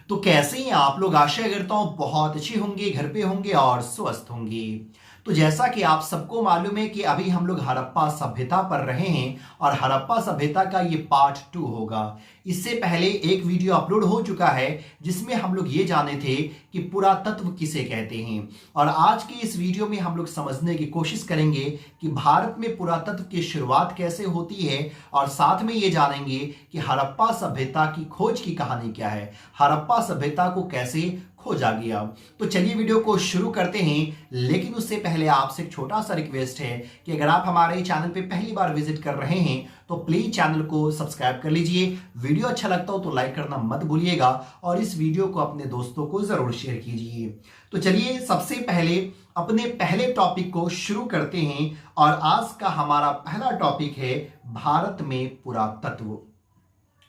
तो कैसे हैं आप लोग। आशा करता हूं बहुत अच्छे होंगे, घर पे होंगे और स्वस्थ होंगे। तो जैसा कि आप सबको मालूम है कि अभी हम लोग हड़प्पा सभ्यता पर रहे हैं और हड़प्पा सभ्यता का ये पार्ट 2 होगा। इससे पहले एक वीडियो अपलोड हो चुका है जिसमें हम लोग ये जाने थे कि पुरातत्व किसे कहते हैं। और आज की इस वीडियो में हम लोग समझने की कोशिश करेंगे कि भारत में पुरातत्व की शुरुआत कैसे होती है और साथ में ये जानेंगे कि हड़प्पा सभ्यता की खोज की कहानी क्या है, हड़प्पा सभ्यता को कैसे खोजा गया। तो चलिए वीडियो को शुरू करते हैं, लेकिन उससे पहले आपसे एक छोटा सा रिक्वेस्ट है कि अगर आप हमारे चैनल पे पहली बार विजिट कर रहे हैं तो प्लीज चैनल को सब्सक्राइब कर लीजिए। वीडियो अच्छा लगता हो तो लाइक करना मत भूलिएगा और इस वीडियो को अपने दोस्तों को जरूर शेयर कीजिए। तो चलिए सबसे पहले अपने पहले टॉपिक को शुरू करते हैं और आज का हमारा पहला टॉपिक है भारत में पुरातत्व।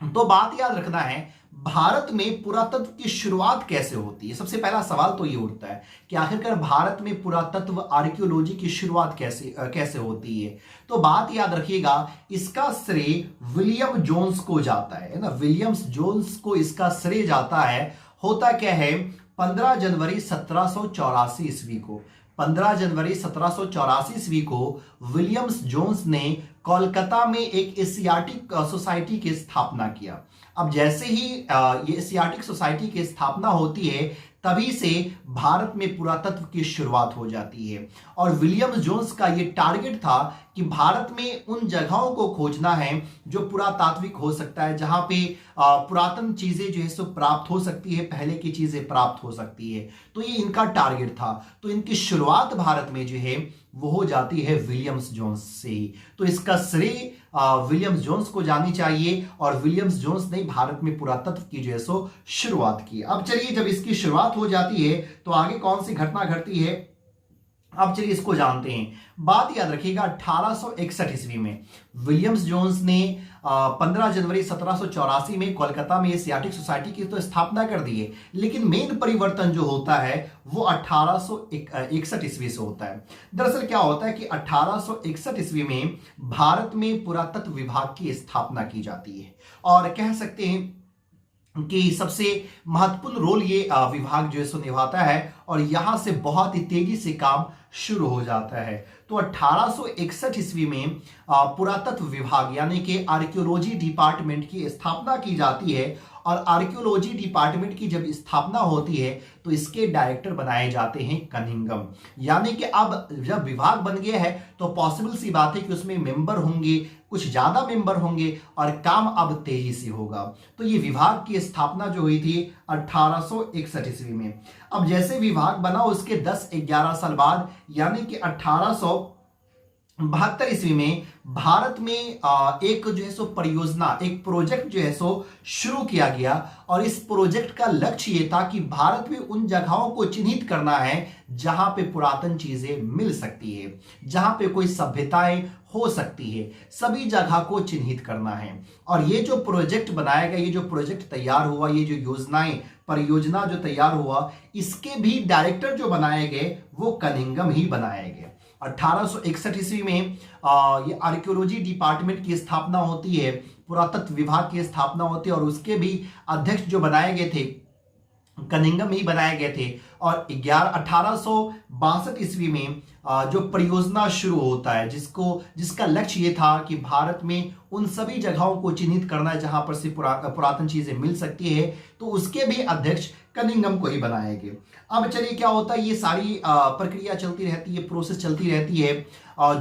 तो बात याद रखना है, भारत में पुरातत्व की शुरुआत कैसे होती है। सबसे पहला सवाल तो ये उठता है कि आखिरकार भारत में पुरातत्व आर्कियोलॉजी की शुरुआत कैसे होती है। तो बात याद रखिएगा, इसका श्रेय विलियम जोन्स को जाता है ना, विलियम्स जोन्स को इसका श्रेय जाता है। होता क्या है, 15 जनवरी 1784 ईस्वी को 15 जनवरी 1784 ईस्वी को विलियम्स जोन्स ने कोलकाता में एक एशियाटिक सोसाइटी की स्थापना किया। अब जैसे ही ये एशियाटिक सोसाइटी की स्थापना होती है तभी से भारत में पुरातत्व की शुरुआत हो जाती है। और विलियम जोन्स का ये टारगेट था कि भारत में उन जगहों को खोजना है जो पुरातात्विक हो सकता है, जहां पे पुरातन चीजें जो है सो प्राप्त हो सकती है, पहले की चीजें प्राप्त हो सकती है। तो ये इनका टारगेट था। तो इनकी शुरुआत भारत में जो है वो हो जाती है विलियम्स जोन्स से ही। तो इसका श्रेय विलियम्स जोन्स को जानी चाहिए और विलियम्स जोन्स ने भारत में पुरातत्व की जो है सो शुरुआत की। अब चलिए, जब इसकी शुरुआत हो जाती है तो आगे कौन सी घटना घटती है, अब चलिए इसको जानते हैं। बात याद रखिएगा, 1861 ईस्वी में विलियम्स जोन्स ने 15 जनवरी 1784 में कोलकाता में एशियाटिक सोसाइटी की तो स्थापना कर दी है, लेकिन मेन परिवर्तन जो होता है वो 1861 ईस्वी से होता है। दरअसल क्या होता है कि 1861 ईस्वी में भारत में पुरातत्व विभाग की स्थापना की जाती है और कह सकते हैं कि सबसे महत्वपूर्ण रोल ये विभाग जो है सो निभाता है और यहां से बहुत ही तेजी से काम शुरू हो जाता है। तो 1861 ईस्वी में पुरातत्व विभाग यानी कि आर्कियोलॉजी डिपार्टमेंट की स्थापना की जाती है और आर्कियोलॉजी डिपार्टमेंट की जब स्थापना होती है तो इसके डायरेक्टर बनाए जाते हैं कनिंघम। यानी कि अब जब विभाग बन गया है तो पॉसिबल सी बात है कि उसमें मेंबर होंगे, कुछ ज्यादा मेंबर होंगे और काम अब तेजी से होगा। तो ये विभाग की स्थापना जो हुई थी 1861 ईस्वी में। अब जैसे विभाग बना उसके 10-11 साल बाद यानी कि 1872 ईस्वी में भारत में एक जो है सो परियोजना, एक प्रोजेक्ट जो है सो शुरू किया गया और इस प्रोजेक्ट का लक्ष्य ये था कि भारत में उन जगहों को चिन्हित करना है जहां पे पुरातन चीजें मिल सकती है, जहां पे कोई सभ्यताएं हो सकती है, सभी जगह को चिन्हित करना है। और ये जो प्रोजेक्ट बनाया गया, ये जो प्रोजेक्ट तैयार हुआ, ये जो परियोजना जो तैयार हुआ, इसके भी डायरेक्टर जो बनाए गए वो कनिंघम ही बनाए गए। 1861 ईस्वी में ये आर्कियोलॉजी डिपार्टमेंट की स्थापना होती है, पुरातत्व विभाग की स्थापना होती है और उसके भी अध्यक्ष जो बनाए गए थे कनिंघम ही बनाए गए थे। और 1862 ईस्वी में जो परियोजना शुरू होता है जिसका लक्ष्य ये था कि भारत में उन सभी जगहों को चिन्हित करना है जहां पर से पुरातन चीजें मिल सकती है, तो उसके भी अध्यक्ष कनिंघम को ही बनाए गए। अब चलिए क्या होता है, ये सारी प्रक्रिया चलती रहती है, प्रोसेस चलती रहती है।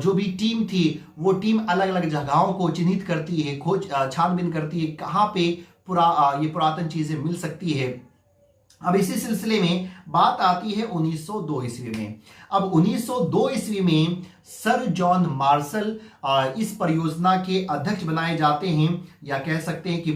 जो भी टीम थी वो टीम अलग अलग जगहों को चिन्हित करती है, खोज छानबीन करती है कहाँ पे ये पुरातन चीजें मिल सकती है। अब इसी सिलसिले में बात आती है 1902 ईस्वी में। अब 1902 ईस्वी में सर जॉन मार्शल इस परियोजना के अध्यक्ष बनाए जाते हैं, या कह सकते हैं कि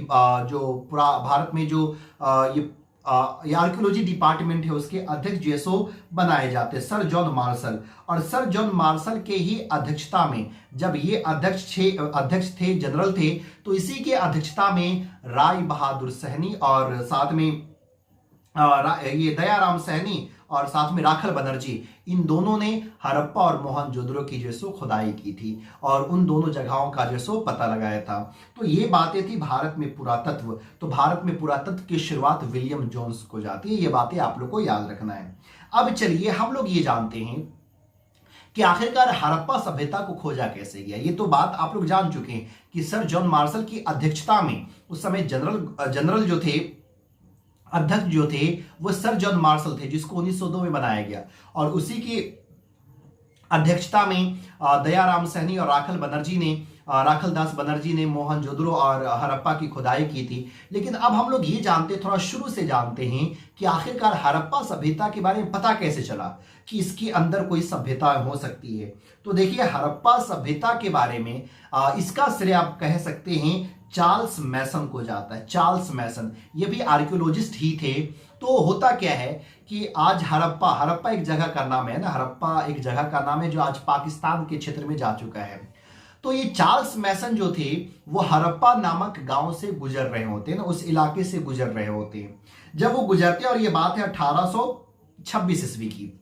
जो पूरा भारत में जो ये आर्कियोलॉजी डिपार्टमेंट है उसके अध्यक्ष जो है सो बनाए जाते हैं सर जॉन मार्शल। और सर जॉन मार्शल के ही अध्यक्षता में, जब ये अध्यक्ष थे, जनरल थे, तो इसी के अध्यक्षता में राय बहादुर सहनी और साथ में ये दयाराम सहनी और साथ में राखल बनर्जी, इन दोनों ने हड़प्पा और मोहनजोदड़ो की जो सो खुदाई की थी और उन दोनों जगहों का जो सो पता लगाया था। तो ये बातें थी भारत में पुरातत्व। तो भारत में पुरातत्व की शुरुआत विलियम जोन्स को जाती है। ये बातें आप लोग को याद रखना है। अब चलिए हम लोग ये जानते हैं कि आखिरकार हड़प्पा सभ्यता को खोजा कैसे गया। ये तो बात आप लोग जान चुके हैं कि सर जॉन मार्शल की अध्यक्षता में उस समय जनरल जो थे, अध्यक्ष जो थे वो सर जॉन मार्शल थे, जिसको 1902 में बनाया गया, और उसी की अध्यक्षता में दयाराम सहनी और राखल दास बनर्जी ने मोहनजोदड़ो और हड़प्पा की खुदाई की थी। लेकिन अब हम लोग ये जानते, थोड़ा शुरू से जानते हैं कि आखिरकार हड़प्पा सभ्यता के बारे में पता कैसे चला कि इसके अंदर कोई सभ्यता हो सकती है। तो देखिए, हड़प्पा सभ्यता के बारे में इसका श्रेय आप कह सकते हैं चार्ल्स मैसन को जाता है। चार्ल्स मैसन ये भी आर्कियोलॉजिस्ट ही थे। तो होता क्या है कि आज हड़प्पा एक जगह का नाम है ना, हड़प्पा एक जगह का नाम है जो आज पाकिस्तान के क्षेत्र में जा चुका है। तो ये चार्ल्स मैसन जो थे वो हड़प्पा नामक गांव से गुजर रहे होते हैं ना, उस इलाके से गुजर रहे होते हैं। जब वो गुजरते हैं, और ये बात है 1826 ईस्वी की,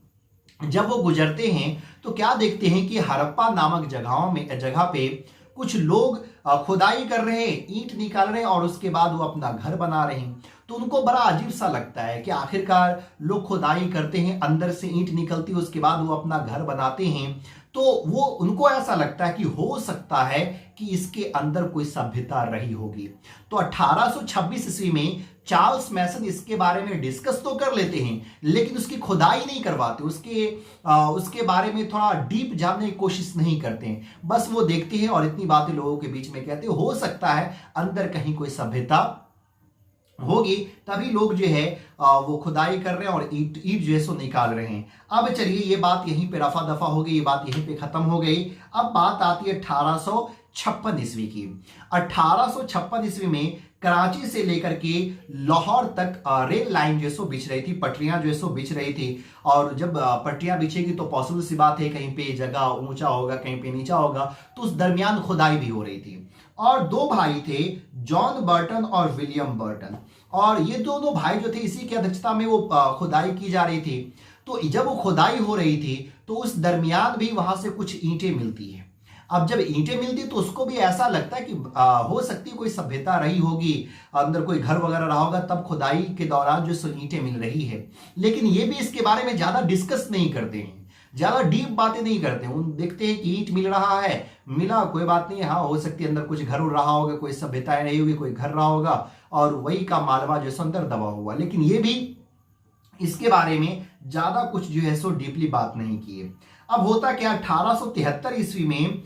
जब वो गुजरते हैं तो क्या देखते हैं कि हड़प्पा नामक जगह पे कुछ लोग खुदाई कर रहे हैं, ईंट निकाल रहे हैं और उसके बाद वो अपना घर बना रहे हैं। तो उनको बड़ा अजीब सा लगता है कि आखिरकार लोग खुदाई करते हैं, अंदर से ईंट निकलती है, उसके बाद वो अपना घर बनाते हैं। तो वो उनको ऐसा लगता है कि हो सकता है कि इसके अंदर कोई सभ्यता रही होगी। तो 1826 ईस्वी में चार्ल्स मैसन इसके बारे में डिस्कस तो कर लेते हैं, लेकिन उसकी खुदाई नहीं करवाते, उसके बारे में थोड़ा डीप जानने की कोशिश नहीं करते हैं। बस वो देखते हैं और इतनी बातें लोगों के बीच में कहते हैं, हो सकता है अंदर कहीं कोई सभ्यता होगी, तभी लोग जो है वो खुदाई कर रहे हैं और ईंट जो है सो निकाल रहे हैं। अब चलिए, ये बात यहीं पे रफा दफा हो गई, ये बात यहीं पे खत्म हो गई। अब बात आती है 1856 ईस्वी की। 1856 ईस्वी में कराची से लेकर के लाहौर तक रेल लाइन जो है सो बिछ रही थी, पटरियां जो है सो बिछ रही थी। और जब पटरियां बिछेगी तो पॉसिबल सी बात है कहीं पे जगह ऊंचा होगा, कहीं पे नीचा होगा, तो उस दरमियान खुदाई भी हो रही थी। और दो भाई थे, जॉन बर्टन और विलियम बर्टन, और ये दोनों भाई जो थे इसी की अध्यक्षता में वो खुदाई की जा रही थी। तो जब वो खुदाई हो रही थी तो उस दरमियान भी वहां से कुछ ईंटें मिलती है। अब जब ईंटें मिलती तो उसको भी ऐसा लगता है कि हो सकती है कोई सभ्यता रही होगी, अंदर कोई घर वगैरह रहा होगा, तब खुदाई के दौरान जो ईंटें मिल रही है। लेकिन ये भी इसके बारे में ज्यादा डिस्कस नहीं करते हैं, ज्यादा डीप बातें नहीं करते। उन देखते हैं कि ईंट मिल रहा है, मिला, कोई बात नहीं, हाँ हो सकती है अंदर कुछ घर रहा होगा, कोई सभ्यता रही होगी, कोई घर रहा होगा, और वही का मालवा जो अंदर दबा हुआ। लेकिन ये भी इसके बारे में ज्यादा कुछ जो है सो डीपली बात नहीं की है। अब होता क्या, 1873 ईस्वी में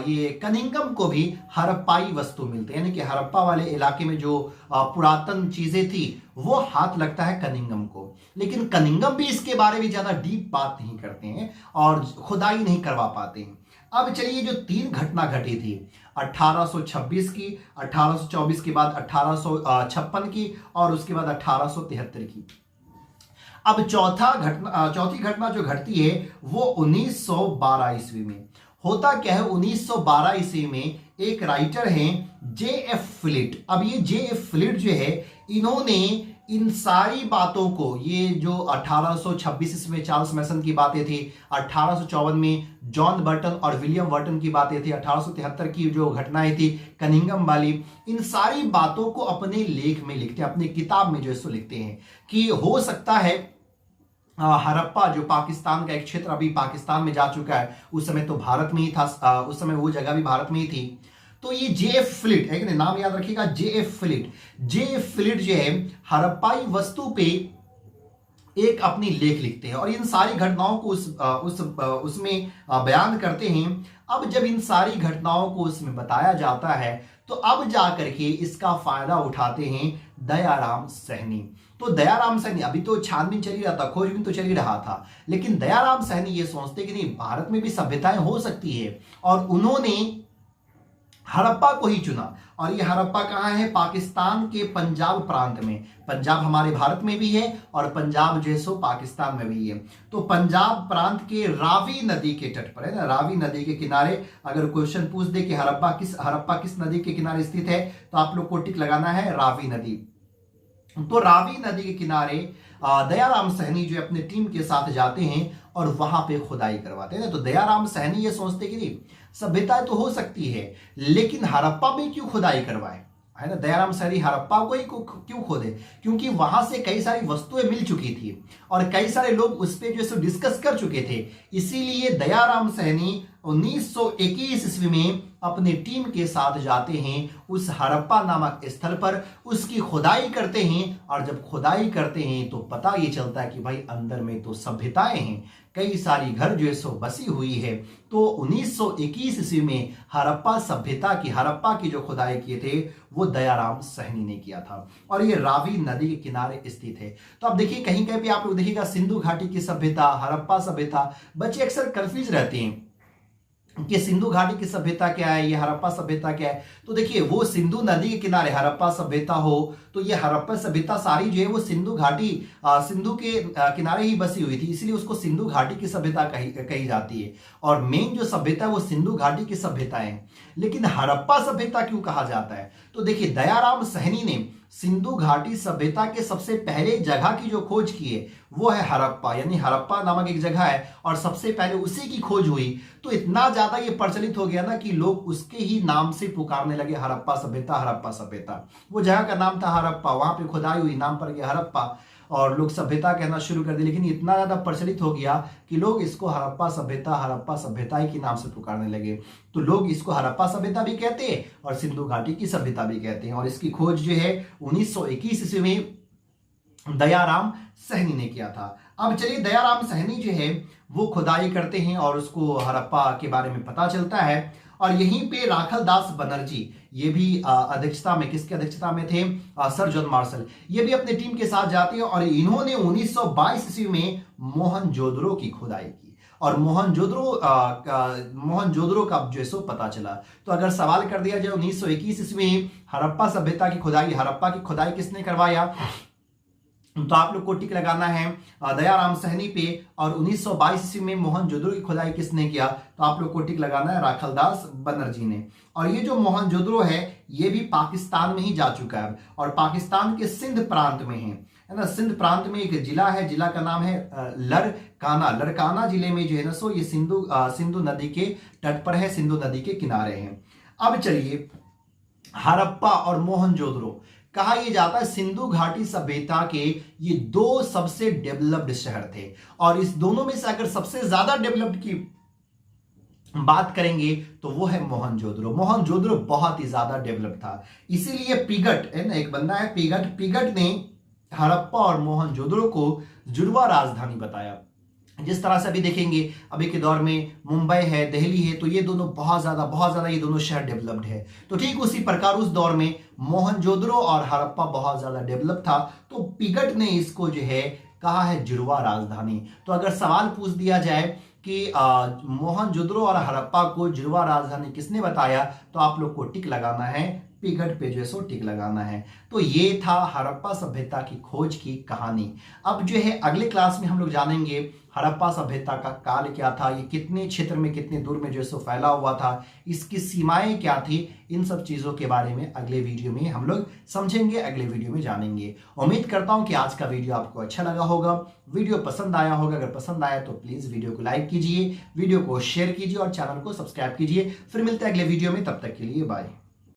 ये कनिंगम को भी हड़प्पाई वस्तु मिलते हैं, यानी कि हड़प्पा वाले इलाके में जो पुरातन चीजें थी वो हाथ लगता है कनिंगम को। लेकिन कनिंगम भी इसके बारे में ज्यादा डीप बात नहीं करते हैं और खुदाई नहीं करवा पाते हैं। अब चलिए, जो तीन घटना घटी थी 1826 की, 1824 के बाद 1856 की, और उसके बाद 1873 की। अब चौथी घटना जो घटती है वो 1912 ईस्वी में। होता क्या है, 1912 ईस्वी में एक राइटर हैं J.F. फ्लिट। अब ये J.F. फ्लिट जो है, इन्होंने इन सारी बातों को, ये जो 1826 ईस्वी में चार्ल्स मैसन की बातें थी, 1854 में जॉन बर्टन और विलियम बर्टन की बातें थी, 1873 की जो घटनाएं थी कनिंगम वाली, इन सारी बातों को अपने लेख में लिखते हैं, अपनी किताब में जो है सो लिखते हैं कि हो सकता है हड़प्पा जो पाकिस्तान का एक क्षेत्र अभी पाकिस्तान में जा चुका है, उस समय तो भारत में ही था, उस समय वो जगह भी भारत में ही थी। तो ये J.F. फ्लिट है कि नहीं, नाम याद रखिएगा, J.F. फ्लिट। J.F. फ्लिट जो है हड़प्पाई वस्तु पे एक अपनी लेख लिखते हैं और इन सारी घटनाओं को उसमें बयान करते हैं। अब जब इन सारी घटनाओं को उसमें बताया जाता है तो अब जाकर के इसका फायदा उठाते हैं दयाराम सहनी। तो दयाराम सहनी, अभी तो छानबीन चल ही रहा था, खोजबीन तो चल ही रहा था, लेकिन दयाराम सहनी ये सोचते कि नहीं, भारत में भी सभ्यताएं हो सकती है, और उन्होंने हड़प्पा को ही चुना। और ये हड़प्पा कहाँ है, पाकिस्तान के पंजाब प्रांत में। पंजाब हमारे भारत में भी है और पंजाब जो है सो पाकिस्तान में भी है। तो पंजाब प्रांत के रावी नदी के तट पर है ना, रावी नदी के किनारे। अगर क्वेश्चन पूछ दे कि हड़प्पा किस नदी के किनारे स्थित है, तो आप लोग को टिक लगाना है रावी नदी। तो रावी नदी के किनारे दयाराम सहनी जो अपने टीम के साथ जाते हैं और वहां पे खुदाई करवाते हैं। तो दयाराम सहनी ये सोचते कि नहीं, सभ्यता तो हो सकती है लेकिन हड़प्पा में क्यों खुदाई करवाए, है ना। दयाराम सहनी हड़प्पा को ही क्यों खोदे, क्योंकि वहां से कई सारी वस्तुएं मिल चुकी थी और कई सारे लोग उस पर जो है डिस्कस कर चुके थे। इसीलिए दयाराम सहनी 1921 ईस्वी में अपनी टीम के साथ जाते हैं उस हड़प्पा नामक स्थल पर, उसकी खुदाई करते हैं और जब खुदाई करते हैं तो पता ये चलता है कि भाई अंदर में तो सभ्यताएं हैं, कई सारी घर जो है सो बसी हुई है। तो 1921 ईस्वी में हड़प्पा की जो खुदाई किए थे वो दयाराम सहनी ने किया था और ये रावी नदी के किनारे स्थित है। तो अब देखिए कहीं कहीं भी आप लोग देखिएगा सिंधु घाटी की सभ्यता, हड़प्पा सभ्यता, बच्चे अक्सर कंफ्यूज रहते हैं कि सिंधु घाटी की सभ्यता क्या है, ये हड़प्पा सभ्यता क्या है। तो देखिए वो सिंधु नदी के किनारे हड़प्पा सभ्यता हो तो ये हड़प्पा सभ्यता सारी जो है वो सिंधु घाटी सिंधु के किनारे ही बसी हुई थी, इसलिए उसको सिंधु घाटी की सभ्यता कही जाती है। और मेन जो सभ्यता है वो सिंधु घाटी की सभ्यता है। लेकिन हड़प्पा सभ्यता क्यों कहा जाता है, तो देखिए दयाराम सहनी ने सिंधु घाटी सभ्यता के सबसे पहले जगह की जो खोज की है वो है हड़प्पा, यानी हड़प्पा नामक एक जगह है और सबसे पहले उसी की खोज हुई। तो इतना ज्यादा ये प्रचलित हो गया ना कि लोग उसके ही नाम से पुकारने लगे, हड़प्पा सभ्यता, हड़प्पा सभ्यता। वो जगह का नाम था हड़प्पा, वहां पे खुदाई हुई, नाम पड़ गया हड़प्पा और लोग सभ्यता कहना शुरू कर दिए। लेकिन इतना ज्यादा प्रचलित हो गया कि लोग इसको हड़प्पा सभ्यता ही के नाम से पुकारने लगे। तो लोग इसको हड़प्पा सभ्यता भी कहते हैं और सिंधु घाटी की सभ्यता भी कहते हैं। और इसकी खोज जो है 1921 ईस्वी में दयाराम सहनी ने किया था। अब चलिए दयाराम सहनी जो है वो खुदाई करते हैं और उसको हड़प्पा के बारे में पता चलता है और यहीं पे राखलदास बनर्जी ये भी अध्यक्षता में, किसकी अध्यक्षता में थे, सर जॉन मार्शल, ये भी अपनी टीम के साथ जाते हैं और इन्होंने 1922 ईस्वी में मोहनजोदड़ो की खुदाई की और मोहनजोदड़ो का जो है सो पता चला। तो अगर सवाल कर दिया जाए 1921 ईस्वी में हड़प्पा सभ्यता की खुदाई, हड़प्पा की खुदाई किसने करवाया, तो आप लोग को टिक लगाना है दयाराम सहनी पे। और 1922 ईस्वी में मोहनजोदड़ो की खुदाई किसने किया, तो आप लोग को टिक लगाना है राखलदास बनर्जी ने। और ये जो मोहनजोदड़ो है ये भी पाकिस्तान में ही जा चुका है और पाकिस्तान के सिंध प्रांत में है ना। सिंध प्रांत में एक जिला है, जिला का नाम है लरकाना। लरकाना जिले में जो है ना सो ये सिंधु नदी के तट पर है, सिंधु नदी के किनारे है। अब चलिए हड़प्पा और मोहनजोदड़ो, कहा यह जाता है सिंधु घाटी सभ्यता के ये दो सबसे डेवलप्ड शहर थे और इस दोनों में से अगर सबसे ज्यादा डेवलप्ड की बात करेंगे तो वो है मोहनजोदड़ो। मोहनजोदड़ो बहुत ही ज्यादा डेवलप था, इसीलिए पिगट है ना, एक बंदा है पिगट ने हड़प्पा और मोहनजोदड़ो को जुड़वा राजधानी बताया। जिस तरह से अभी देखेंगे अभी के दौर में मुंबई है, दिल्ली है, तो ये दोनों बहुत ज्यादा ये दोनों शहर डेवलप्ड है। तो ठीक उसी प्रकार उस दौर में मोहनजोदड़ो और हड़प्पा बहुत ज्यादा डेवलप था। तो पिगट ने इसको जो है कहा है जुड़वा राजधानी। तो अगर सवाल पूछ दिया जाए कि मोहनजोदड़ो और हड़प्पा को जुड़वा राजधानी किसने बताया, तो आप लोग को टिक लगाना है, पिगट पे जो है सो टिक लगाना है। तो ये था हड़प्पा सभ्यता की खोज की कहानी। अब जो है अगले क्लास में हम लोग जानेंगे हड़प्पा सभ्यता का काल क्या था, ये कितने क्षेत्र में कितने दूर में जो है सो फैला हुआ था, इसकी सीमाएं क्या थी, इन सब चीजों के बारे में अगले वीडियो में हम लोग समझेंगे, अगले वीडियो में जानेंगे। उम्मीद करता हूं कि आज का वीडियो आपको अच्छा लगा होगा, वीडियो पसंद आया होगा। अगर पसंद आया तो प्लीज वीडियो को लाइक कीजिए, वीडियो को शेयर कीजिए और चैनल को सब्सक्राइब कीजिए। फिर मिलते हैं अगले वीडियो में, तब तक के लिए बाय।